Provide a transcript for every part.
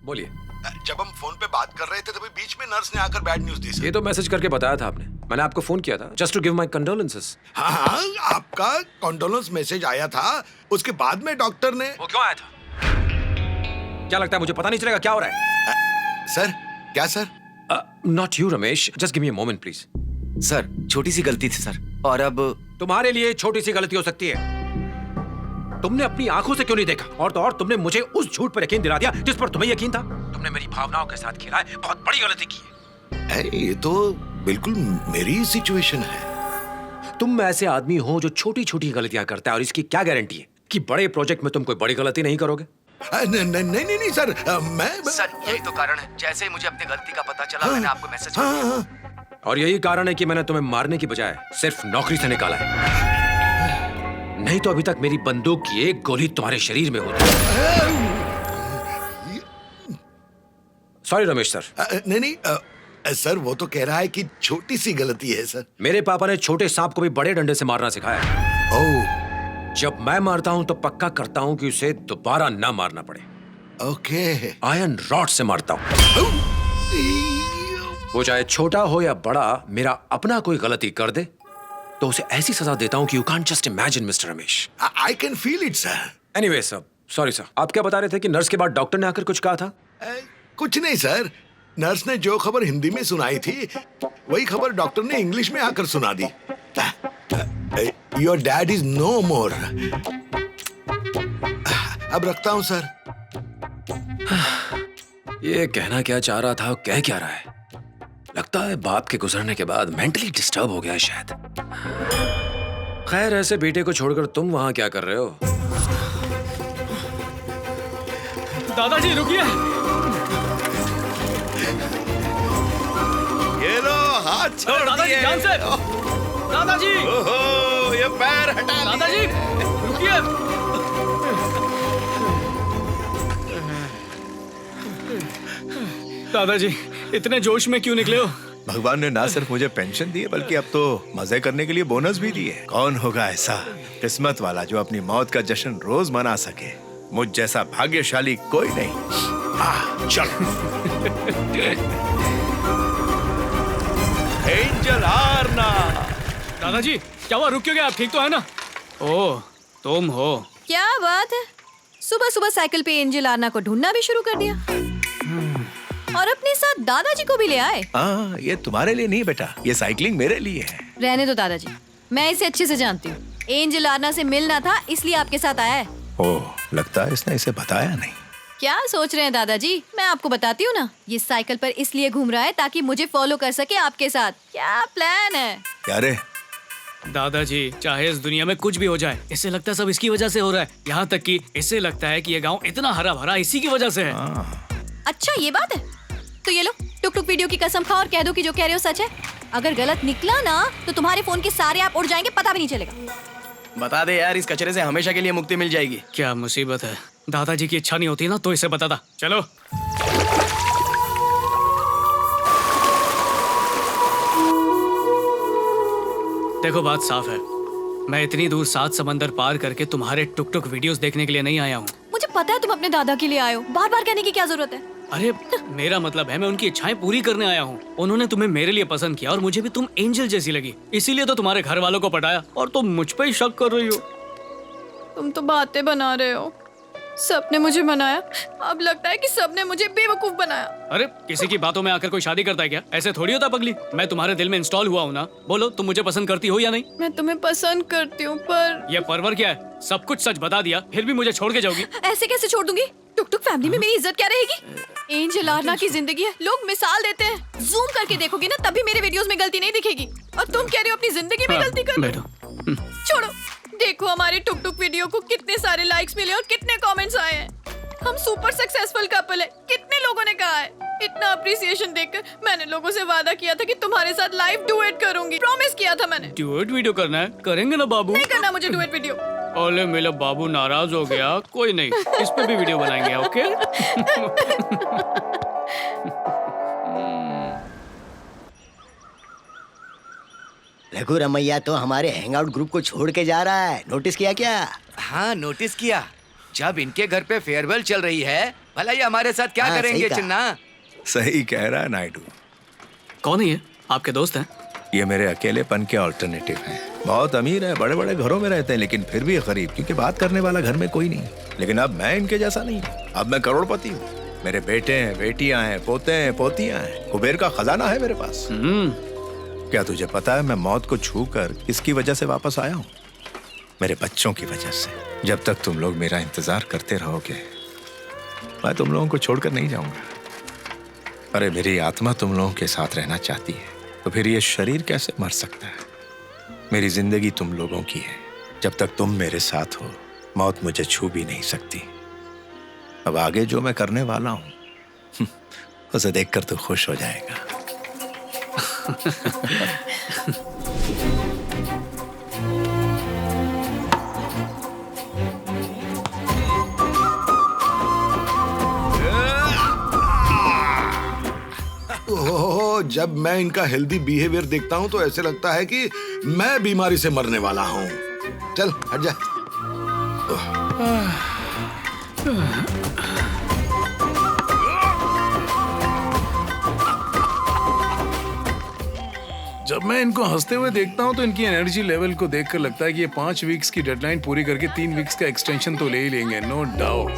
बोलिए। जब हम फोन पे बात कर रहे थे तभी बीच में नर्स ने आकर बैड न्यूज दी सर। ये तो मैसेज करके बताया था आपने। मैंने आपको फोन किया था just to give my condolences. हाँ हाँ, आपका कंडोलेंस मैसेज आया था, उसके बाद में डॉक्टर ने। वो क्यों आया था? क्या लगता है मुझे पता नहीं चलेगा क्या हो रहा है? सर क्या sir? Not you Ramesh, just give me a moment please. Sir छोटी सी गलती थी सर, और अब तुम्हारे लिए छोटी सी गलती हो सकती है। तुमने अपनी आंखों से क्यों नहीं देखा? और तो और तुमने मुझे उस झूठ पर यकीन दिला दिया जिस पर तुम्हें यकीन था। तुमने मेरी भावनाओं के साथ खेला है, बहुत बड़ी गलती की है। ये तो बिल्कुल मेरी सिचुएशन है। तुम ऐसे आदमी हो जो छोटी छोटी गलतियां करता है, और इसकी क्या गारंटी है कि बड़े प्रोजेक्ट में तुम कोई बड़ी गलती नहीं करोगे? नहीं सर, मैं सर यही तो कारण है, जैसे ही मुझे अपनी गलती का पता चला मैंने आपको मैसेज कर दिया। और यही कारण है कि मैंने तुम्हें मारने की बजाय सिर्फ नौकरी से निकाला है। नहीं तो अभी तक मेरी बंदूक की एक गोली तुम्हारे शरीर में होती। Sorry Ramesh sir. नहीं सर, वो तो कह रहा है कि छोटी सी गलती है सर। मेरे पापा ने छोटे सांप को भी बड़े डंडे से मारना सिखाया है। ओह, जब मैं मारता हूं तो पक्का करता हूं कि उसे दोबारा ना मारना पड़े। ओके। आयरन रॉड से मारता हूं। वो चाहे छोटा हो या बड़ा, मेरा अपना कोई गलती कर दे तो उसे ऐसी सजा देता हूं कि you can't just imagine mister Ramesh. I can feel it sir. Anyway sir, sorry sir. आप क्या बता रहे थे कि नर्स के बाद डॉक्टर ने आकर कुछ कहा था? कुछ नहीं सर, नर्स ने जो खबर हिंदी में सुनाई थी वही खबर डॉक्टर ने इंग्लिश में आकर सुना दी। योर डैड इज नो मोर। अब रखता हूं सर। ये कहना क्या चाह रहा था, कह क्या रहा है? लगता है बाप के गुजरने के बाद मेंटली डिस्टर्ब हो गया है शायद। खैर, ऐसे बेटे को छोड़कर तुम वहां क्या कर रहे हो? दादाजी रुकिए। ये लो, हाथ छोड़ दादाजी दिए। ध्यान से। दादाजी, ओहो, ये पैर हटा लिए। दादाजी रुकिए। दादाजी इतने जोश में क्यों निकले हो? भगवान ने ना सिर्फ मुझे पेंशन दी है बल्कि अब तो मजे करने के लिए बोनस भी दिए। कौन होगा ऐसा किस्मत वाला जो अपनी मौत का जश्न रोज मना सके? मुझ जैसा भाग्यशाली कोई नहीं। चल। एंजल आरना। दादाजी क्या हुआ, रुक क्यों गए आप? ठीक तो है ना? ओह तुम हो। क्या बात है, सुबह सुबह साइकिल पे एंजल आरना को ढूंढना भी शुरू कर दिया और अपने साथ दादाजी को भी ले आए। हाँ, ये तुम्हारे लिए नहीं बेटा, ये साइकिलिंग मेरे लिए है। रहने दो दादाजी, मैं इसे अच्छे से जानती हूँ। एंजल आरना से मिलना था इसलिए आपके साथ आया है। ओह, लगता है इसने इसे बताया नहीं। क्या सोच रहे हैं दादाजी, मैं आपको बताती हूँ ना। ये साइकिल पर इसलिए घूम रहा है ताकि मुझे फॉलो कर सके आपके साथ। क्या प्लान है? क्या रे? दादाजी चाहे इस दुनिया में कुछ भी हो जाए, इससे लगता है सब इसकी वजह से हो रहा है। यहाँ तक कि इससे लगता है कि ये गांव इतना हरा भरा इसी की वजह से है। अच्छा ये बात है, तो ये लो टुक टुक वीडियो की कसम खाओ और कह दो कि जो कह रहे हो सच है। अगर गलत निकला ना तो तुम्हारे फोन के सारे ऐप उड़ जाएंगे, पता भी नहीं चलेगा। बता दे यार, इस कचरे से हमेशा के लिए मुक्ति मिल जाएगी। क्या मुसीबत है। दादाजी की इच्छा नहीं होती ना तो इसे बताता। चलो देखो बात साफ है, मैं इतनी दूर 7 समंदर पार करके तुम्हारे टुक टुक वीडियोस देखने के लिए नहीं आया हूँ। मुझे पता है तुम अपने दादा के लिए आए हो, बार बार कहने की क्या जरूरत है? अरे मेरा मतलब है मैं उनकी इच्छाएं पूरी करने आया हूँ। उन्होंने तुम्हें मेरे लिए पसंद किया और मुझे भी तुम एंजल जैसी लगी, इसीलिए तो तुम्हारे घर वालों को पटाया और तुम मुझ पे ही शक कर रही हो। तुम तो बातें बना रहे हो। सबने मुझे मनाया, अब लगता है कि सबने मुझे बेवकूफ बनाया। अरे किसी की बातों में आकर कोई शादी करता है क्या? ऐसे थोड़ी होता पगली। मैं तुम्हारे दिल में इंस्टॉल हुआ हूँ ना। बोलो तुम मुझे पसंद करती हो या नहीं? मैं तुम्हें पसंद करती हूँ पर ये परवर क्या है? सब कुछ सच बता दिया फिर भी मुझे छोड़ के जाओगी? ऐसे कैसे छोड़ दूंगी? टुक टुक फैमिली में मेरी इज्जत क्या रहेगी? एंजल आरना की जिंदगी है, लोग मिसाल देते हैं। जूम करके देखोगे ना तभी मेरे वीडियोस में गलती नहीं दिखेगी। और तुम कह रहे हो अपनी जिंदगी में गलती कर। बैठो। छोड़ो, देखो हमारे टुक टुक वीडियो को कितने सारे लाइक्स मिले और कितने कमेंट्स आए हैं। हम सुपर सक्सेसफुल कपल है, कितने लोगों ने कहा है। इतना अप्रिसिएशन देखकर मैंने लोगों से वादा किया था कि तुम्हारे साथ लाइव डुएट करूंगी। प्रॉमिस किया था मैंने। डुएट वीडियो करना है? करेंगे ना बाबू। नहीं करना मुझे डुएट वीडियो। ओले मेरा बाबू नाराज हो गया, कोई नहीं, इस पे भी वीडियो बनाएंगे। ओके रघु रमैया तो हमारे हैंगआउट ग्रुप को छोड़ के जा रहा है, नोटिस किया क्या? हाँ नोटिस किया। जब इनके घर पे फेयरवेल चल रही है, भला ये हमारे साथ क्या हाँ, सही करेंगे कहा। चिन्ना? सही कह रहा है नायडू। कौन है ये? आपके दोस्त हैं? ये मेरे अकेलेपन के ऑल्टरनेटिव हैं। बहुत अमीर है, बड़े बड़े घरों में रहते हैं, लेकिन फिर भी गरीब, क्योंकि बात करने वाला घर में कोई नहीं। लेकिन अब मैं इनके जैसा नहीं हूँ। अब मैं करोड़पति हूँ। मेरे बेटे हैं, बेटियां हैं, पोते हैं, पोतियां हैं। कुबेर का खजाना है मेरे पास। क्या तुझे पता है मैं मौत को छू कर किसकी वजह से वापस आया हूँ? मेरे बच्चों की वजह से। जब तक तुम लोग मेरा इंतजार करते रहोगे मैं तुम लोगों को छोड़कर नहीं जाऊंगा। अरे मेरी आत्मा तुम लोगों के साथ रहना चाहती है, तो फिर ये शरीर कैसे मर सकता है? मेरी जिंदगी तुम लोगों की है। जब तक तुम मेरे साथ हो मौत मुझे छू भी नहीं सकती। अब आगे जो मैं करने वाला हूं उसे देखकर तू खुश हो जाएगा। ओह, जब मैं इनका हेल्दी बिहेवियर देखता हूँ तो ऐसे लगता है कि मैं बीमारी से मरने वाला हूँ। चल हट जा। जब मैं इनको हंसते हुए देखता हूँ तो इनकी एनर्जी लेवल को देखकर लगता है कि ये 5 वीक्स की डेडलाइन पूरी करके 3 वीक्स का एक्सटेंशन तो ले ही लेंगे, नो डाउट।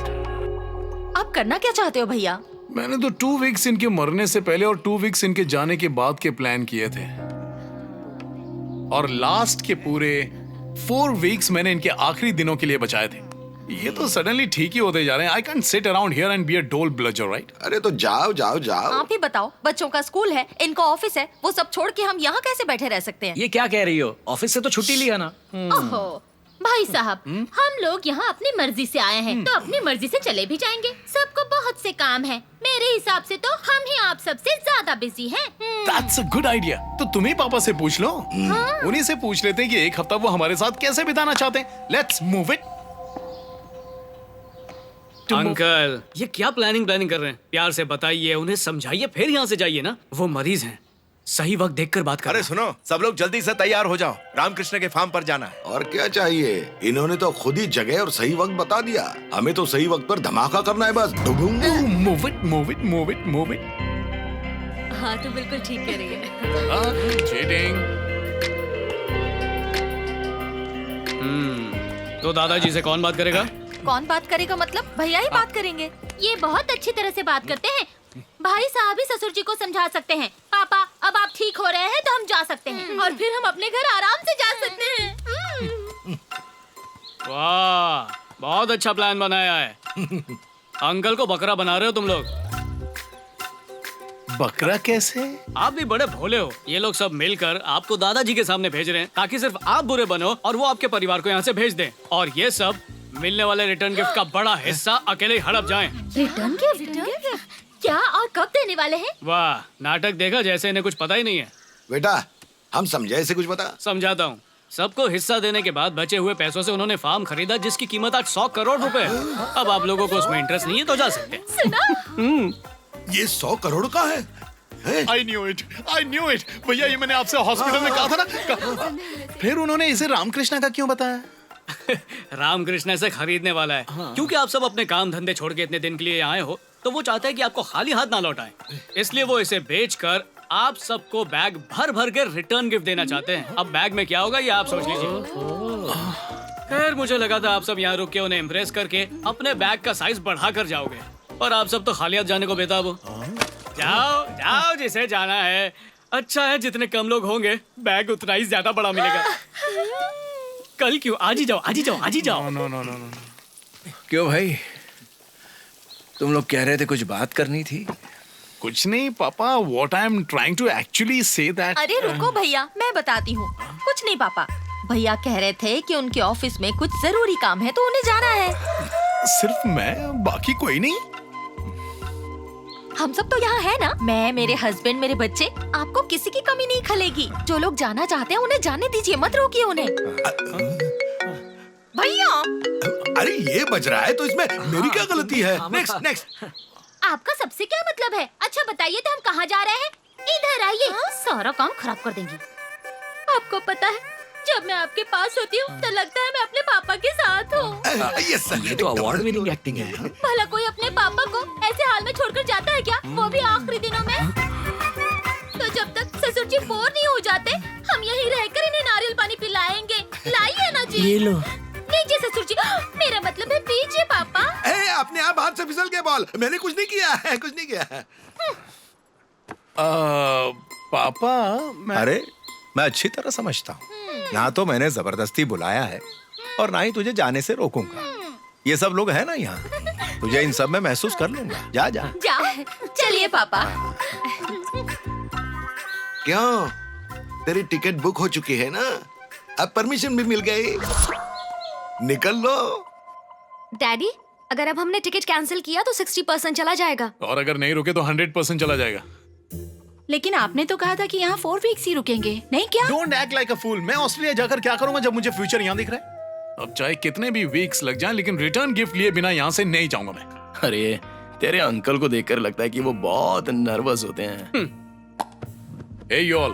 आप करना क्या चाहते हो भैया? मैंने तो 2 वीक्स इनके मरने से पहले और 2 वीक्स इनके जाने के बाद के प्लान किए थे, और लास्ट के पूरे 4 वीक्स मैंने इनके आखिरी दिनों के लिए बचाए थे। ये तो सडनली ठीक ही होते जा रहे हैं। I can't seat around here and be a डोल ब्लजर, राइट? अरे तो जाओ जाओ जाओ। आप ही बताओ, बच्चों का स्कूल है, इनका ऑफिस है, वो सब छोड़ के हम यहाँ कैसे बैठे रह सकते हैं? ये क्या कह रही हो? ऑफिस से तो छुट्टी लिया ना। ओहो भाई साहब, हम लोग यहाँ अपनी मर्जी से आए हैं तो अपनी मर्जी से चले भी जाएंगे। सबको बहुत से काम है। मेरे हिसाब से तो हम ही आप सबसे ज्यादा बिजी हैं। That's a good idea। तो तुम ही पापा से पूछ लो। उन्हीं से पूछ लेते हैं कि एक हफ्ता वो हमारे साथ कैसे बिताना चाहते हैं। Let's move it। अंकल, ये क्या प्लानिंग कर रहे हैं? प्यार से बताइए, उन्हें समझाइए, फिर यहाँ से जाइए ना। वो मरीज हैं, सही वक्त देखकर बात करो। अरे सुनो, सब लोग जल्दी से तैयार हो जाओ, रामकृष्ण के फार्म पर जाना है। और क्या चाहिए? इन्होंने तो खुद ही जगह और सही वक्त बता दिया। हमें तो सही वक्त पर धमाका करना है बस। डुबुंग। Move it, move it, move it, move it। हाँ तो बिल्कुल ठीक कह रही है। Cheating। तो दादाजी से कौन बात करेगा? कौन बात करेगा मतलब? भैया ही बात करेंगे। ये बहुत अच्छी तरह से बात करते हैं। भाई साहब ही ससुर जी को समझा सकते हैं। पापा, अब आप ठीक हो रहे हैं तो हम जा सकते हैं और फिर हम अपने घर आराम से जा सकते हैं। वाह, बहुत अच्छा प्लान बनाया है। अंकल को बकरा बना रहे हो तुम लोग। बकरा कैसे? आप भी बड़े भोले हो। ये लोग सब मिलकर आपको दादाजी के सामने भेज रहे हैं ताकि सिर्फ आप बुरे बनो और वो आपके परिवार को यहाँ से भेज दें, और ये सब मिलने वाले रिटर्न गिफ्ट का बड़ा हिस्सा अकेले ही हड़प जाएं। Return gift? क्या और कब देने वाले हैं? वाह, नाटक देखा जैसे इन्हें कुछ पता ही नहीं है। बेटा हम समझे ऐसे कुछ बता। समझाता हूँ। सबको हिस्सा देने के बाद बचे हुए पैसों से उन्होंने फार्म खरीदा जिसकी कीमत आज 100 करोड़ रुपए है। अब आप लोगों को उसमें इंटरेस्ट नहीं है तो जा सकते हैं। ये 100 करोड़ का है? I knew it, I knew it। भैया ये मैंने आपसे हॉस्पिटल में कहा था ना। फिर उन्होंने इसे रामकृष्ण का क्यों बताया? रामकृष्ण से खरीदने वाला है। क्योंकि आप सब अपने काम धंधे छोड़ के इतने दिन के लिए आए हो, तो वो चाहता है कि आपको खाली हाथ ना लौटाएं। इसलिए वो इसे बेचकर आप सबको बैग भर भर के रिटर्न गिफ्ट देना चाहते हैं। अब बैग में क्या होगा ये आप सोच लीजिए। खैर, मुझे लगा था आप सब यहाँ रुक के उन्हें इम्प्रेस करके अपने बैग का साइज बढ़ा कर जाओगे, पर आप सब तो खाली हाथ जाने को बेताब हो। जाओ जाओ, जिसे जाना है। अच्छा है, जितने कम लोग होंगे बैग उतना ही ज्यादा बड़ा मिलेगा। कल क्यों? आज ही जाओ, आज ही जाओ, आज ही जाओ। No। क्यों भाई, तुम लोग कह रहे थे कुछ बात करनी थी? कुछ नहीं पापा, what I am trying to actually say that। अरे रुको भैया, मैं बताती हूँ। कुछ नहीं पापा, भैया कह रहे थे कि उनके ऑफिस में कुछ जरूरी काम है तो उन्हें जाना है। सिर्फ मैं, बाकी कोई नहीं? हम सब तो यहाँ है ना, मैं, मेरे हस्बैंड, मेरे बच्चे। आपको किसी की कमी नहीं खलेगी। जो लोग जाना चाहते हैं उन्हें जाने दीजिए, मत रोकिए उन्हें। भैया अरे ये बज रहा है तो इसमें मेरी क्या गलती है? नेक्स्ट। आपका सबसे क्या मतलब है? अच्छा बताइए तो हम कहाँ जा रहे हैं? इधर आइए, सारा काम खराब कर देंगी। आपको पता है जब मैं आपके पास होती हूँ तो लगता है मैं अपने पापा के साथ हूँ। Yes sir. ये तो अवार्ड विनिंग एक्टिंग है। भला कोई अपने पापा को ऐसे हाल में छोड़कर जाता है क्या, वो भी आखिरी दिनों में? तो जब तक ससुर जी बोर नहीं हो जाते हम यहीं रहकर इन्हें नारियल पानी पिलाएंगे। लाइए ना जी। ये लो। लीजिए ससुर जी, मेरा मतलब है पीजिए पापा। अपने आप हाथ से फिसल गया बॉल, मैंने कुछ नहीं किया है, कुछ नहीं किया है। पापा मैं अरे मैं अच्छी तरह समझता हूँ, ना तो मैंने जबरदस्ती बुलाया है और ना ही तुझे जाने से रोकूंगा। ये सब लोग हैं ना यहाँ, तुझे इन सब में महसूस कर लूंगा। जा जा। जाओ, चलिए पापा। क्यों, तेरी टिकट बुक हो चुकी है ना, अब परमिशन भी मिल गई, निकल लो। डैडी, अगर अब हमने टिकट कैंसिल किया तो 60% चला जाएगा। और अगर नहीं रुके तो 100% चला जाएगा। लेकिन आपने तो कहा था कि यहाँ 4 वीक्स ही रुकेंगे, नहीं क्या? डोंट एक्ट लाइक अ फूल। मैं ऑस्ट्रेलिया जाकर क्या करूंगा जब मुझे फ्यूचर यहाँ दिख रहा है? अब चाहे कितने भी वीक्स लग जाएं, लेकिन रिटर्न गिफ्ट लिए बिना यहाँ से नहीं जाऊंगा मैं। अरे तेरे अंकल को देखकर लगता है कि वो बहुत नर्वस होते हैं। हे योल,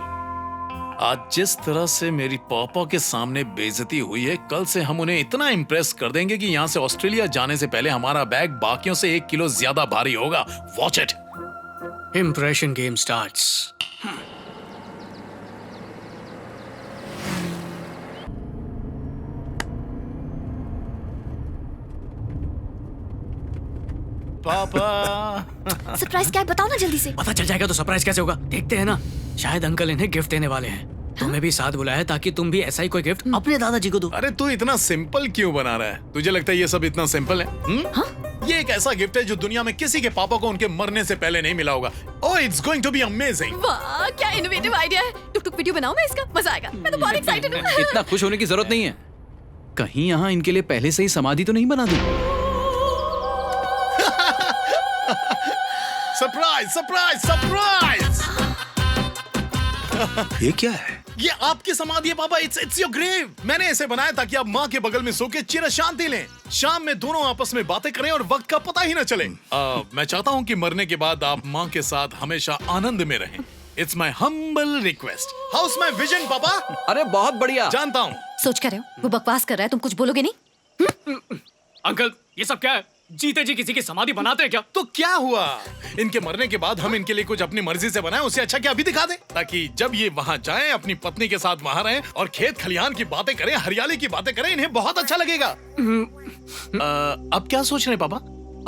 आज जिस तरह से मेरी पापा के सामने बेइज्जती हुई है, कल से हम उन्हें इतना इम्प्रेस कर देंगे कि यहाँ से ऑस्ट्रेलिया जाने से पहले हमारा बैग बाकियों से 1 किलो ज्यादा भारी होगा। Watch it. Impression game starts. पापा सरप्राइज क्या है, बताओ ना जल्दी से। पता चल जाएगा तो सरप्राइज कैसे होगा? देखते हैं ना, शायद अंकल इन्हें गिफ्ट देने वाले हैं। तुम्हें भी साथ बुलाया ताकि तुम भी ऐसा ही कोई गिफ्ट अपने दादाजी को दो। अरे तू इतना सिंपल क्यों बना रहा है? तुझे लगता है ये सब इतना सिंपल है? ये एक ऐसा गिफ्ट है जो दुनिया में किसी के पापा को उनके मरने से पहले नहीं मिला होगा। Oh, it's going to be amazing. वाह, क्या इनोवेटिव आइडिया है। टुक टुक वीडियो बनाओ मैं इसका, मजा आएगा। मैं तो बहुत एक्साइटेड हूँ। इतना खुश होने की जरूरत नहीं है। कहीं यहाँ इनके लिए पहले से ही समाधि तो नहीं बना दी? Surprise surprise surprise! ये क्या है? ये आपकी समाधि है पापा। It's your grave. मैंने इसे बनाया ताकि आप माँ के बगल में सो के चिर शांति लें। शाम में दोनों आपस में बातें करें और वक्त का पता ही न चले। मैं चाहता हूँ कि मरने के बाद आप माँ के साथ हमेशा आनंद में रहें। It's my humble request. House my vision पापा। अरे बहुत बढ़िया। जानता हूँ। सोच कर रहे हो, वो बकवास कर रहा है, तुम कुछ बोलोगे नहीं? अंकल, ये सब क्या है? जीते जी किसी की समाधि बनाते हैं क्या? तो क्या हुआ? इनके मरने के बाद हम इनके लिए कुछ अपनी मर्जी से बनाएं, उससे अच्छा क्या अभी दिखा दें, ताकि जब ये वहाँ जाएं अपनी पत्नी के साथ वहाँ रहें और खेत खलिहान की बातें करें, हरियाली की बातें करें। इन्हें बहुत अच्छा लगेगा। अब क्या सोच रहे हैं पापा?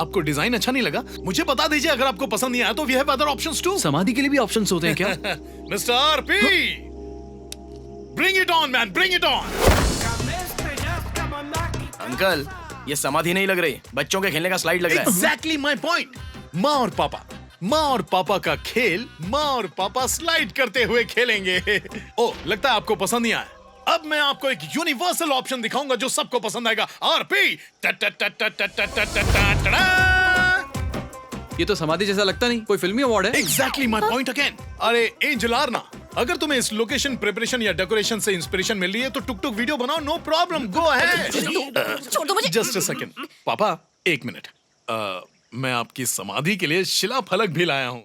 आपको डिजाइन अच्छा नहीं लगा? मुझे बता दीजिए, अगर आपको पसंद नहीं आया तो we have other options too. समाधि के लिए भी ऑप्शंस होते हैं क्या? Mister RP, bring it on man, bring it on. Uncle, ये समाधि नहीं लग रही, बच्चों के खेलने का स्लाइड लग रहा है। Exactly my point. माँ और पापा का खेल माँ और पापा स्लाइड करते हुए खेलेंगे। ओ, लगता है आपको पसंद नहीं आया। अब मैं आपको एक यूनिवर्सल ऑप्शन दिखाऊंगा जो सबको पसंद आएगा। आरपी, ये तो समाधि जैसा लगता नहीं, कोई फिल्मी अवार्ड है। Exactly my point again. अरे एंजल आर्ना, अगर तुम्हें इस लोकेशन प्रिपरेशन या डेकोरेशन से इंस्पिरेशन मिल रही है तो टुक टुक वीडियो बनाओ, नो प्रॉब्लम, गो अहेड। छोड़ दो मुझे। जस्ट अ सेकंड पापा, 1 मिनट। मैं आपकी समाधि के लिए शिला फलक भी लाया हूँ।